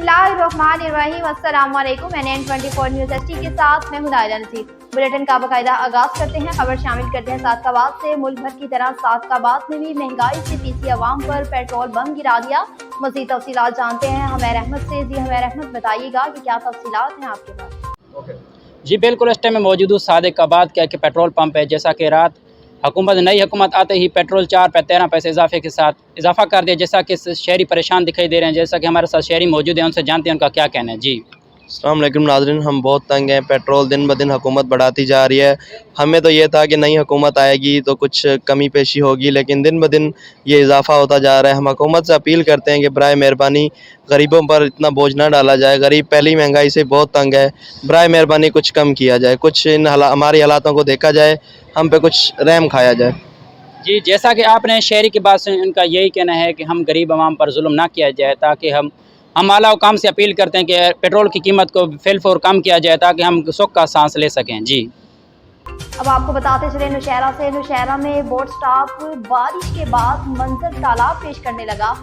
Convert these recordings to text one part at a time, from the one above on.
बिस्मिल्लाहिर्रहमानिर्रहीम। अस्सलाम वालेकुम। NN24 न्यूज़ एचडी के साथ मैं हूं नायरा नसीर। बुलेटिन का बाकायदा आगाज करते हैं। खबर शामिल करते हैं सादकाबाद से। मुल्क भर की तरह सादकाबाद में भी महंगाई से पीसी अवाम पर पेट्रोल बम गिरा दिया। मज़ीद तफसीलात जानते हैं हमेर अहमद से। जी हमेर अहमद, बताइएगा कि क्या तफसीलात हैं आपके पास। जी बिल्कुल, इस टाइम में मौजूद हूँ सादकाबाद का कि पेट्रोल पंप है। जैसा कि रात नई हुकूमत आते ही पेट्रोल 4 पे 13 पैसे इजाफा कर दिया। जैसा कि शहरी परेशान दिखाई दे रहे हैं। जैसा कि हमारे साथ शहरी मौजूद हैं, उनसे जानते हैं उनका क्या कहना है। जी अस्सलाम वालेकुम नाज़रीन, हम बहुत तंग हैं। पेट्रोल दिन ब दिन हुकूमत बढ़ाती जा रही है। हमें तो ये था कि नई हुकूमत आएगी तो कुछ कमी पेशी होगी, लेकिन दिन ब दिन ये इजाफा होता जा रहा है। हम हुकूमत से अपील करते हैं कि बराए मेहरबानी गरीबों पर इतना बोझ ना डाला जाए। गरीब पहली महंगाई से बहुत तंग है। बराए मेहरबानी कुछ कम किया जाए, कुछ हमारी हालातों को देखा जाए, हम पे कुछ रहम खाया जाए। जी, जैसा कि आपने शहरी की बात सुनी, उनका यही कहना है कि हम गरीब आवाम पर जुल्म ना किया जाए, ताकि हम आला हुकाम से अपील करते हैं कि पेट्रोल की कीमत को फिलफौर कम किया जाए, ताकि हम सुख का सांस ले सकें। जी अब आपको बताते चले नौशहरा से। नौशहरा में बोट स्टॉप बारिश के बाद मंजर तालाब पेश करने लगा।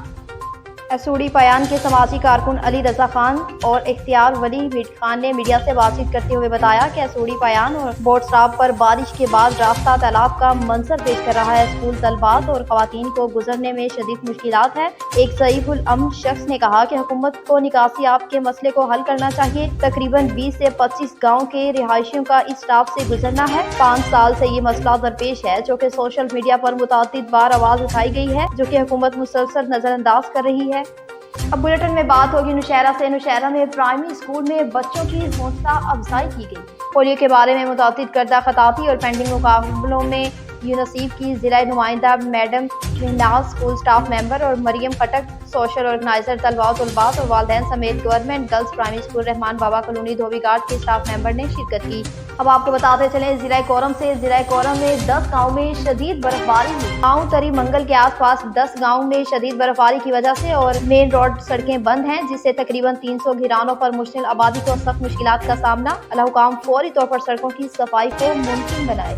एसूड़ी पयान के समाजी कारकुन अली रजा खान और इख्तियार वली मीट खान ने मीडिया से बातचीत करते हुए बताया कि एसूड़ी पयान और बोट स्टॉप पर बारिश के बाद रास्ता तालाब का मंजर पेश कर रहा है। स्कूल तलबात और खवातीन को गुजरने में शदीद मुश्किलात है। एक ज़ईफुल अम्न शख्स ने कहा कि हुकूमत को निकासी आप के मसले को हल करना चाहिए। तकरीबन 20 से 25 गाँव के रिहायशियों का इस स्टॉप से गुजरना है। 5 साल से ये मसला दरपेश है, जो कि सोशल मीडिया पर मुतादिद बार आवाज उठाई गई है, जो कि हुकूमत मुसलसल नजरअंदाज कर रही है। अब बुलेटिन में बात होगी नौशहरा से। नौशहरा में प्राइमरी स्कूल में बच्चों की हौसला अफजाई की गई। पोलियो के बारे में मुतादिद करदा खताती और पेंटिंग मुकाबलों में यूनिसेफ की जिला नुमाइंदा madam Mahnaz, school staff member और मरियम खटक, सोशल ऑर्गेनाइजर, तलबात और वालदैन समेत government girls primary school Rehman Baba colony Dhobi Ghat के स्टाफ मेंबर ने शिरकत की। अब आपको बताते चलें जिला कोरम से। जिला कोरम में 10 गाँव में शदीद बर्फबारी हुई। गाँव तरी मंगल के आसपास 10 गाँव में शदीद बर्फबारी की वजह से और मेन रोड सड़कें बंद हैं, जिससे तकरीबन 300 घिरानों पर मुश्किल आबादी को सख्त मुश्किलात का सामना। अल्लाह हुकाम फौरी तौर पर सड़कों की सफाई को मुमकिन बनाए।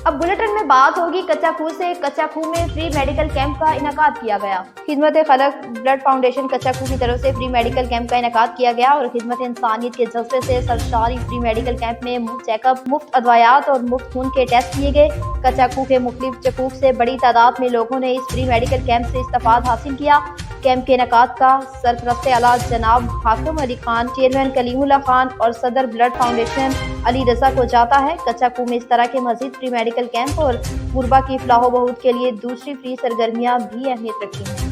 अब बुलेटिन में बात होगी कच्चा खूह से। कच्चा खूह में फ्री मेडिकल कैंप का इनकाद किया गया। खिदमत खलक ब्लड फाउंडेशन कच्चा खूह की तरफ से फ्री मेडिकल कैंप का इनकाद किया गया और खिदमत इंसानियत के जज्बे से सरशारी फ्री मेडिकल कैंप में मुफ्त चेकअप, मुफ्त अदवायात और मुफ्त खून के टेस्ट किए गए। कच्चा खूह के मुख्तलिफ चकूक से बड़ी तादाद में लोगों ने इस फ्री मेडिकल कैंप से इस्तफाद हासिल किया। कैंप के इनकाद का सरपरस्त आला जनाब हाकिम अली खान, चेयरमैन कलीमुल्लाह खान और सदर ब्लड फाउंडेशन अली रजा को जाता है। कच्चा खूह में इस तरह के मजीद फ्री मेडिकल कैंप और गुरबा की फलाह बहूद के लिए दूसरी फ्री सरगर्मियां भी अहमियत रखी हैं।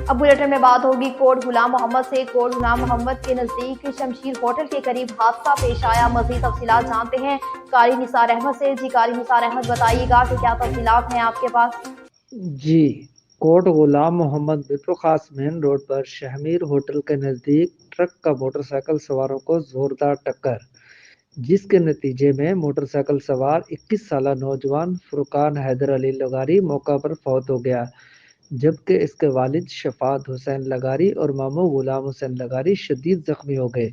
अब बुलेटिन में बात होगी कोट गुलाम मोहम्मद से। कोट गुलाम मोहम्मद के नजदीक शमशीर होटल के करीब हादसा पेश आया। मजीद तफसीलात जानते हैं कारी निसार अहमद से। जी कारी निसार अहमद, बताइएगा कि क्या तफसीलात हैं आपके पास। जी, कोट गुलाम मोहम्मद बिप्रो खास मेन रोड पर शहमीर होटल के नज़दीक ट्रक का मोटरसाइकिल सवारों को जोरदार टक्कर, जिसके नतीजे में मोटरसाइकिल सवार 21 साला नौजवान फुरकान हैदर अली लगारी मौका पर फौत हो गया, जबकि इसके वालिद शफात हुसैन लगारी और मामू गुलाम हुसैन लगारी शदीद जख्मी हो गए,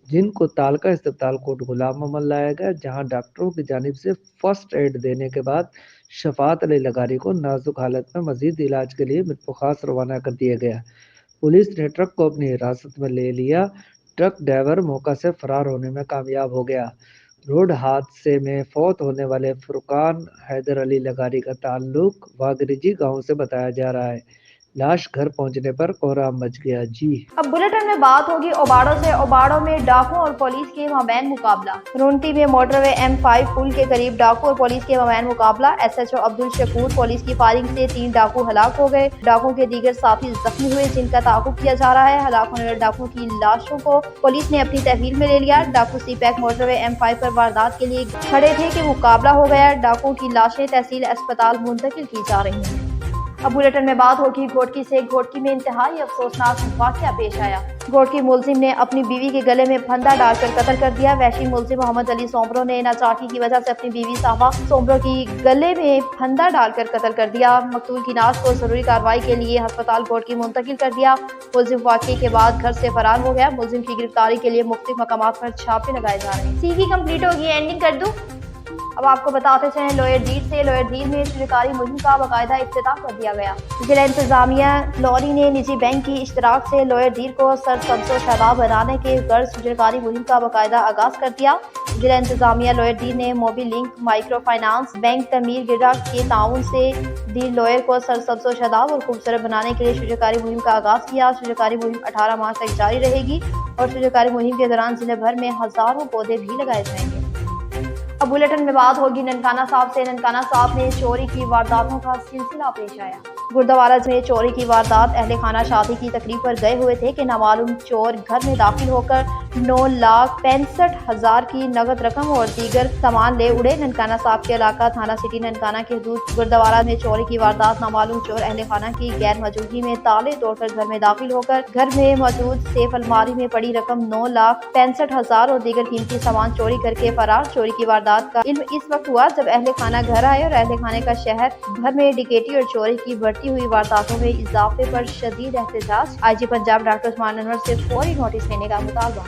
जिनको तालका अस्पताल कोट गुलाम मोहम्मद लाया गया, जहां डॉक्टरों की जानिब से फर्स्ट एड देने के बाद शफात अली लगारी को नाजुक हालत में मजीद इलाज के लिए मितफास रवाना कर दिया गया। पुलिस ने ट्रक को अपनी हिरासत में ले लिया। ट्रक ड्राइवर मौका से फरार होने में कामयाब हो गया। रोड हादसे में फौत होने वाले फुरकान हैदर अली लगारी का ताल्लुक वागरिजी गांव से बताया जा रहा है। लाश घर पहुंचने पर कोहराम मच गया। जी अब बुलेटिन में बात होगी ओबाड़ो से। ओबाड़ो में डाकुओं और पुलिस के माबैन मुकाबला। रुनटी में मोटरवे M5 पुल के करीब डाकू और पुलिस के माबैन मुकाबला। SHO अब्दुल शकूर, पुलिस की फायरिंग से 3 डाकू हलाक हो गए। डाकुओं के दीगर साथी जख्मी हुए, जिनका ताकुब किया जा रहा है। हलाक होने वाले डाकुओं की लाशों को पुलिस ने अपनी तहवील में ले लिया। डाकू CPAC मोटरवे M5 पर वारदात के लिए खड़े थे कि मुकाबला हो गया। डाकुओं की लाशें तहसील अस्पताल मुंतकिल की जा रही हैं। अब बुलेटिन में बात होगी घोटकी से। घोटकी में इंतहाई अफसोसनाक वाकया पेश आया। घोटकी मुलजिम ने अपनी बीवी के गले में फंदा डालकर कत्ल कर दिया। वैशी मुलजिम मोहम्मद अली सोमरो ने नाचाकी की वजह से अपनी बीवी साहबा सोमरो की गले में फंदा डालकर कत्ल कर दिया। मकतूल की नाश को जरूरी कार्रवाई के लिए अस्पताल घोटकी मुंतकिल कर दिया। मुलजिम वाकये के बाद घर से फरार हो गया। मुलजिम की गिरफ्तारी के लिए मुख्तलिफ मकामात पर छापे लगाए जा रहे हैं। CV कंप्लीट होगी, एंडिंग कर दूं। अब आपको बताते चलें लोअर डीर में सरकारी मुहिम का बाकायदा इफ्तिताह कर दिया गया। जिला इंतजामिया लॉरी ने निजी बैंक की इश्तराक से लोअर डीर को सरसब्ज़ व शादाब बनाने के गर्ज सरकारी मुहिम का बाकायदा आगाज कर दिया। जिला इंतजामिया लोअर डीर ने मोबी लिंक माइक्रो फाइनेंस बैंक तमीर गिरा के ताउन से डीर लोअर को सरसब्ज़ व शादाब और खूबसूरत बनाने के लिए सरकारी मुहिम का आगाज किया। सरकारी मुहिम 18 मार्च तक जारी रहेगी और सरकारी मुहिम के दौरान जिले भर में हजारों पौधे भी लगाए जाएंगे। अब बुलेटिन में बात होगी ननकाना साहब से। ननकाना साहब में चोरी की वारदातों का सिलसिला पेश आया। गुरुद्वारा में चोरी की वारदात अहले खाना शादी की तकरीब पर गए हुए थे कि नामालूम चोर घर में दाखिल होकर 9,65,000 की नगद रकम और दीगर सामान ले उड़े। ननकाना साहब के इलाका थाना सिटी ननकाना के हदूद गुरुद्वारा में चोरी की वारदात नामालूम चोर अहले खाना की गैर मौजूदगी में ताले तोड़कर घर में दाखिल होकर घर में मौजूद सेफ अलमारी में पड़ी रकम 9,65,000 और दीगर कीमती सामान चोरी करके फरार। चोरी की वारदात का इल्म इस वक्त हुआ जब अहले खाना घर आए और अहले खाने का शहर भर में डिकेटी और चोरी की बढ़ती हुई वारदातों में इजाफे पर शदीद एहतजाज। आईजी पंजाब डॉक्टर उस्मान अनवर से फौरी नोटिस लेने का मुतालबा।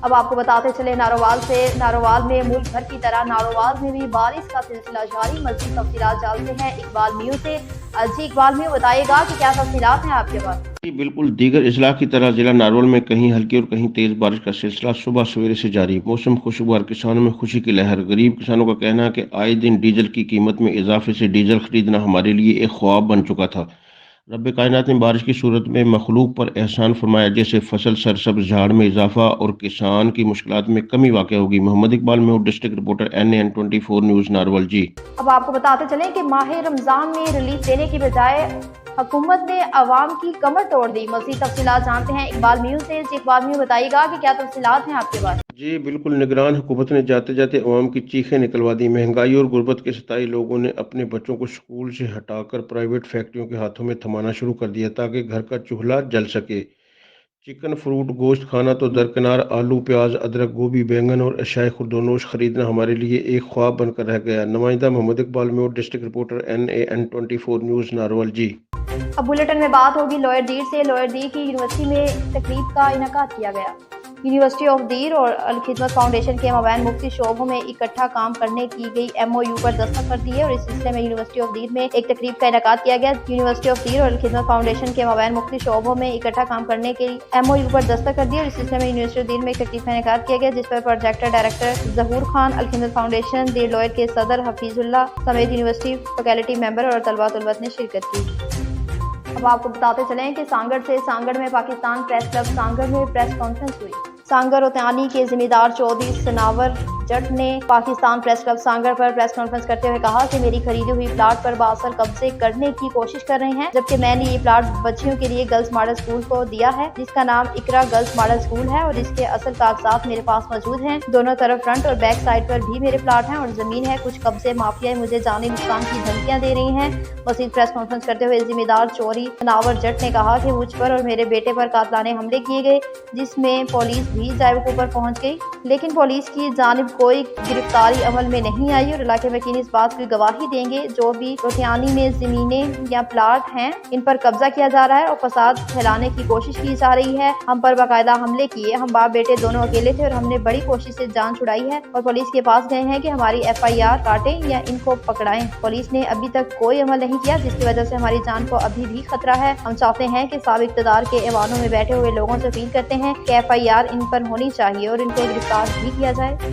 अब आपको बताते चले नारोवाल से। नारोवाल में मुल्क भर की तरह नारोवाल में भी बारिश का सिलसिला जारी। मज़ीद तफसीलात जानते हैं इकबाल मियां से। जी इकबाल मियां, बताइएगा कि क्या तफसीलात हैं आपके पास? बिल्कुल दीगर अजला की तरह जिला नारवल में कहीं हल्की और कहीं तेज बारिश का सिलसिला सुबह सवेरे से जारी। मौसम खुशगवार, किसानों में खुशी की लहर। गरीब किसानों का कहना है कि आए दिन डीजल की कीमत में इजाफे से डीजल खरीदना हमारे लिए एक ख्वाब बन चुका था। रब कायनात ने बारिश की सूरत में मखलूक पर एहसान फरमाया, जैसे फसल सरसब्ज झाड़ में इजाफा और किसान की मुश्किलात में कमी वाक़ होगी। मोहम्मद इकबाल में district reporter NAN 24 news Narowal. जी अब आपको बताते चलें कि माह रमजान में रिलीफ देने की बजाय हुकूमत ने अवाम की कमर तोड़ दी। मज़ीद तफसीलात जानते हैं इकबाल मियां से। इकबाल मियां, बताइएगा कि क्या तफसीलात हैं आपके पास? जी बिल्कुल, निगरान हुकूमत ने जाते जाते अवाम की चीखें निकलवा दी। महंगाई और गुर्बत के सताए लोगों ने अपने बच्चों को स्कूल से हटाकर प्राइवेट फैक्ट्रियों के हाथों में थमाना शुरू कर दिया ताकि घर का चूल्हा जल सके। चिकन, फ्रूट, गोश्त खाना तो दरकिनार, आलू, प्याज, अदरक, गोभी, बैंगन और अशाए खुर्दोनोश खरीदना हमारे लिए एक ख्वाब बनकर रह गया। नुमाइंदा मोहम्मद इकबाल में district reporter NAN 24 news Narowal. जी अब बुलेटिन में बात होगी लोअर डीर से। लोअर डीर की यूनिवर्सिटी में तकरीब का इनेकाद किया गया। यूनिवर्सिटी ऑफ डीर और अल खिदमत फाउंडेशन के मबैन मुख्तलिफ शोबों में इकट्ठा काम करने की गई MOU पर दस्तखत कर दिए और इस सिलसिले में यूनिवर्सिटी ऑफ डीर में एक तकरीब का इनेकाद किया गया। यूनिवर्सिटी ऑफ डीर और अल खिदमत फाउंडेशन के मबैन मुख्तलिफ शोबों में इकट्ठा काम करने के MOU पर दस्तखत कर दिए और इस सिलसिले में यूनिवर्सिटी ऑफ डीर में एक तकरीब का इनेकाद किया गया, जिस पर प्रोजेक्टर डायरेक्टर जहूर खान, अल खिदमत फाउंडेशन डीर लोअर के सदर हफीजुल्लाह समेत यूनिवर्सिटी फैकल्टी मेंबर और तलबा तलबत ने शिरकत की। अब आपको बताते चलें कि सांगड़ से। सांगड़ में पाकिस्तान प्रेस क्लब सांगड़ में प्रेस कॉन्फ्रेंस हुई। सांगड़ उतानी के जिम्मेदार चौधरी सनावर जट ने पाकिस्तान प्रेस क्लब सांगड़ पर प्रेस कॉन्फ्रेंस करते हुए कहा कि मेरी खरीदी हुई प्लाट पर बासर कब्जे करने की कोशिश कर रहे हैं, जबकि मैंने ये प्लाट बच्चियों के लिए गर्ल्स मॉडल स्कूल को दिया है, जिसका नाम इकरा गर्ल्स मॉडल स्कूल है और इसके असल कागजात मेरे पास मौजूद हैं। दोनों तरफ फ्रंट और बैक साइड पर भी मेरे प्लाट हैं और जमीन है। कुछ कब्जे माफिया मुझे जानी नुकसान की धमकियां दे रही हैं। मजीद प्रेस कॉन्फ्रेंस करते हुए जिम्मेदार चौधरी सनावर जट ने कहा कि मुझ पर और मेरे बेटे पर कातलाने हमले किए गए, जिसमें पुलिस भी जायबों पर पहुंच गई, लेकिन पुलिस की जानिब कोई गिरफ्तारी अमल में नहीं आई और इलाके में इस बात की गवाही देंगे जो भी रोटियानी में जमीनें या प्लाट हैं इन पर कब्जा किया जा रहा है और फसाद फैलाने की कोशिश की जा रही है। हम पर बाकायदा हमले किए। हम बाप बेटे दोनों अकेले थे और हमने बड़ी कोशिश से जान छुड़ाई है और पुलिस के पास गए हैं कि हमारी FIR काटें या इनको पकड़ाएं। पुलिस ने अभी तक कोई अमल नहीं किया, जिसकी वजह से हमारी जान को अभी भी खतरा है। हम चाहते हैं कि साबिक इक़्तिदार के ऐवानों में बैठे हुए लोगों से अपील करते हैं कि FIR इन पर होनी चाहिए और इनको गिरफ्तार भी किया जाए।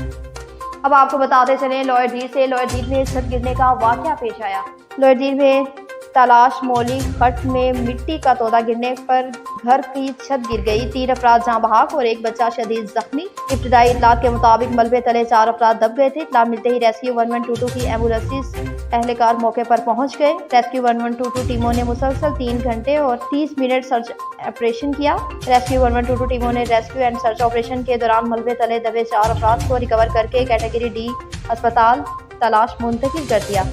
अब आपको बताते चलें लोअर डीर से। लोअर डीर में छत गिरने का वाकया पेश आया। लोअर डीर में तलाश मोली खट में मिट्टी का तोदा गिरने पर घर की छत गिर गई। 3 अफराद जाँ बहक और एक बच्चा शदीद जख्मी। इब्तदाई इत्तलात के मुताबिक मलबे तले 4 अफराद दब गए थे। इत्तला मिलते ही रेस्क्यू 1122 की एम्बुलेंस एहलकार मौके पर पहुंच गए। रेस्क्यू 1122 टीमों ने मुसलसल 3 घंटे और 30 मिनट सर्च ऑपरेशन किया। रेस्क्यू 1122 टीमों ने रेस्क्यू एंड सर्च ऑपरेशन के दौरान मलबे तले दबे 4 अफराद को रिकवर करके कैटेगरी D अस्पताल तलाश मुंतकिल कर दिया।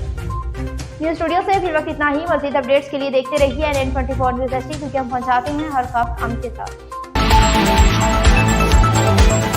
न्यूज़ स्टूडियो से फिर वक्त इतना ही। मज़ीद अपडेट्स के लिए देखते रहिए NAN 24 न्यूज़ HD, क्योंकि हम पहुंचाते हैं हर खबर आपके साथ।